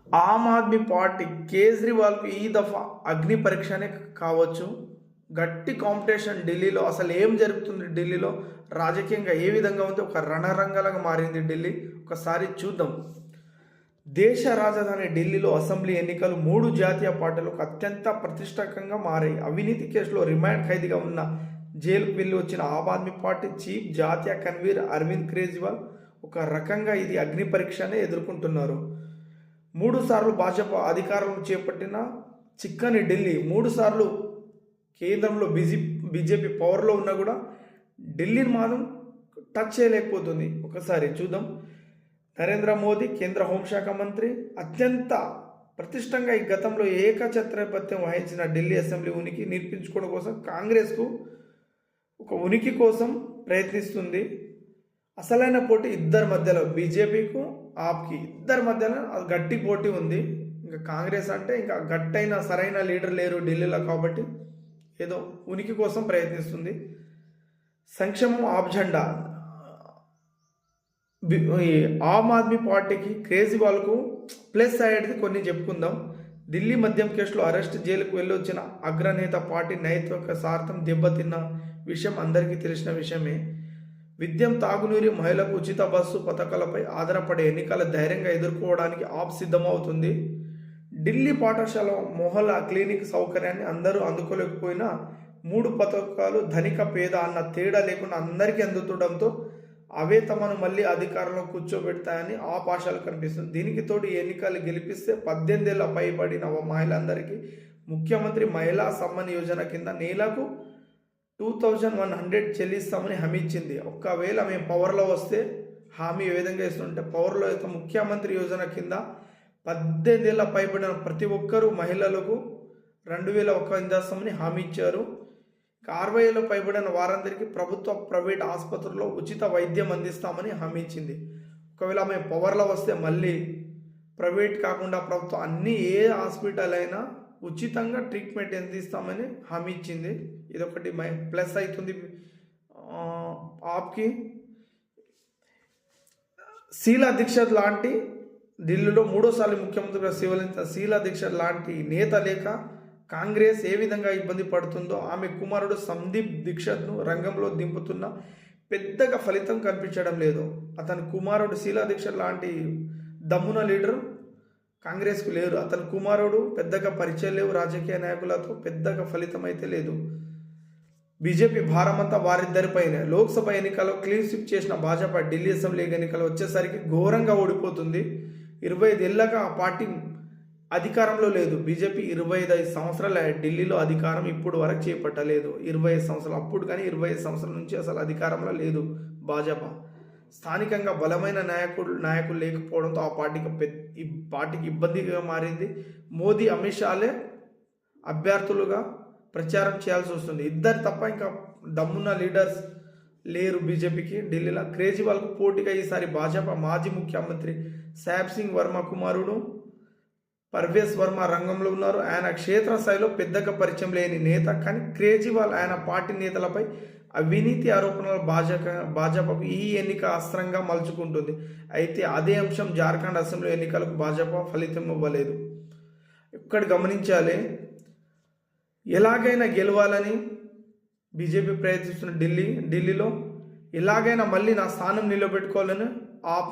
Aam Aadmi party కేజ్రీవాల్కు ఈ దఫా అగ్ని పరీక్షనే కావచ్చు. గట్టి కాంపిటీషన్ ఢిల్లీలో. అసలు ఏం జరుగుతుంది ఢిల్లీలో, రాజకీయంగా ఏ విధంగా ఉంది, ఒక రణరంగంగా మారింది ఢిల్లీ. ఒకసారి చూద్దాం. దేశ రాజధాని ఢిల్లీలో అసెంబ్లీ ఎన్నికలు 3 జాతీయ పార్టీలకు అత్యంత ప్రతిష్టాత్మకంగా మారాయి. అవినీతి కేసులో రిమాండ్ ఖైదీగా ఉన్న జైలుకు వెళ్ళి వచ్చిన ఆమ్ ఆద్మీ పార్టీ చీఫ్ జాతీయ కన్వీనర్ అరవింద్ కేజ్రీవాల్ ఒక రకంగా ఇది అగ్ని పరీక్షనే ఎదుర్కొంటున్నారు. 3 సార్లు భాజపా అధికారం చేపట్టిన చిక్కని ఢిల్లీ 3 సార్లు కేంద్రంలో బీజేపీ పవర్లో ఉన్నా కూడా ఢిల్లీని మాత్రం టచ్ చేయలేకపోతుంది. ఒకసారి చూద్దాం. నరేంద్ర మోదీ కేంద్ర హోంశాఖ మంత్రి అత్యంత ప్రతిష్టంగా ఈ గతంలో ఏకఛత్రాధిపత్యం వహించిన ఢిల్లీ అసెంబ్లీ ఉనికి నిరూపించుకోవడం కోసం కాంగ్రెస్కు ఒక ఉనికి కోసం ప్రయత్నిస్తుంది. అసలైన పోటీ ఇద్దరి మధ్యలో, బీజేపీకు ఆప్కి ఇద్దరి మధ్యలో గట్టి పోటీ ఉంది. ఇంకా కాంగ్రెస్ అంటే ఇంకా గట్టైన సరైన లీడర్ లేరు ఢిల్లీలో, కాబట్టి ఏదో ఉనికి కోసం ప్రయత్నిస్తుంది. సంక్షేమం ఆప్ జెండా. ఆమ్ ఆద్మీ పార్టీకి కేజ్రీవాల్కు ప్లస్ అయ్యేది కొన్ని చెప్పుకుందాం. ఢిల్లీ మద్యం కేసులో అరెస్ట్, జైలుకు వెళ్ళి వచ్చిన అగ్రనేత పార్టీ నైతిక సార్థం దెబ్బతిన్న విషయం అందరికీ తెలిసిన విషయమే. విద్యం, తాగునీరు, మహిళలకు ఉచిత బస్సు పథకాలపై ఆధారపడే ఎన్నికల ధైర్యంగా ఎదుర్కోవడానికి ఆప్ సిద్ధమవుతుంది. ఢిల్లీ పాఠశాల మొహల్లా క్లినిక్ సౌకర్యాన్ని అందరూ అందుకోలేకపోయినా 3 పథకాలు ధనిక పేద అన్న తేడా లేకుండా అందరికీ అందుతుండడంతో అవే తమను మళ్ళీ అధికారంలో కూర్చోబెడతాయని ఆశాలు కనిపిస్తుంది. దీనికి తోడు ఎన్నికలు గెలిపిస్తే 18 ఏళ్ల పైబడిన మహిళలందరికీ ముఖ్యమంత్రి మహిళా సమ్మాన్ యోజన కింద నెలకు 2100 చెల్లిస్తామని హామీ ఇచ్చింది. ఒకవేళ మేము పవర్లో వస్తే హామీ ఏ విధంగా ఇస్తుంటే, పవర్లో అయితే ముఖ్యమంత్రి యోజన కింద 18 ఏళ్ల పైబడిన ప్రతి ఒక్కరూ మహిళలకు 2100 ఇస్తామని హామీ ఇచ్చారు. 60 ఏళ్ళు పైబడిన వారందరికీ ప్రభుత్వ, ప్రైవేట్ ఆసుపత్రుల్లో ఉచిత వైద్యం అందిస్తామని హామీ ఇచ్చింది. ఒకవేళ మేము పవర్లో వస్తే మళ్ళీ ప్రైవేట్ కాకుండా ప్రభుత్వం అన్ని ఏ హాస్పిటల్ అయినా ఉచితంగా ట్రీట్మెంట్ అందిస్తామని హామీ ఇచ్చింది. ఇదొకటి ప్లస్ అవుతుంది ఆప్కి. శీలా దీక్షిత్ లాంటి ఢిల్లీలో 3సార్లు ముఖ్యమంత్రిగా సేవలందించిన శీలా దీక్షిత్ లాంటి నేత లేక కాంగ్రెస్ ఏ విధంగా ఇబ్బంది పడుతుందో, ఆమె కుమారుడు సందీప్ దీక్షిత్ను రంగంలో దింపుతున్న పెద్దగా ఫలితం కనిపించడం లేదు. అతని కుమారుడు శీలా దీక్షిత్ లాంటి దమ్మున లీడర్ కాంగ్రెస్కు లేరు. అతని కుమారుడు పెద్దగా పరిచయం లేవు, రాజకీయ నాయకులతో పెద్దగా ఫలితం అయితే లేదు. బీజేపీ భారమంతా వారిద్దరిపైనే. లోక్సభ ఎన్నికల్లో క్లీన్ స్వీప్ చేసిన భాజపా ఢిల్లీ అసెంబ్లీ ఎన్నికలు వచ్చేసరికి ఘోరంగా ఓడిపోతుంది. 25 ఏళ్ళగా ఆ పార్టీ అధికారంలో లేదు. బీజేపీ 25 సంవత్సరాల ఢిల్లీలో అధికారం ఇప్పుడు వరకు చేపట్టలేదు. 25 సంవత్సరాలు అప్పుడు, కానీ 25 సంవత్సరాల నుంచి అసలు అధికారంలో లేదు భాజపా. స్థానికంగా బలమైన నాయకులు లేకపోవడంతో ఆ పార్టీకి ఇబ్బందిగా మారింది. మోదీ, అమిత్ షాలే అభ్యర్థులుగా ప్రచారం చేయాల్సి వస్తుంది. ఇద్దరు తప్ప ఇంకా దమ్మున్న లీడర్స్ లేరు బీజేపీకి ఢిల్లీలో. కేజ్రీవాల్కు పోటీగా ఈసారి భాజపా మాజీ ముఖ్యమంత్రి శాబ్ సింగ్ వర్మ కుమారుడు పర్వేజ్ వర్మ రంగంలో ఉన్నారు. ఆయన క్షేత్రస్థాయిలో పెద్దగా పరిచయం లేని నేత, కానీ కేజ్రీవాల్ ఆయన పార్టీ నేతలపై అవినీతి ఆరోపణలు భాజపాకు ఈ ఎన్నిక అస్త్రంగా మలుచుకుంటుంది. అయితే అదే అంశం జార్ఖండ్ అసెంబ్లీ ఎన్నికలకు భాజపా ఫలితం ఇవ్వలేదు. ఇక్కడ గమనించాలి, ఎలాగైనా గెలవాలని బీజేపీ ప్రయత్నిస్తున్న ఢిల్లీలో ఎలాగైనా మళ్ళీ నా స్థానం నిలబెట్టుకోవాలని ఆప్ని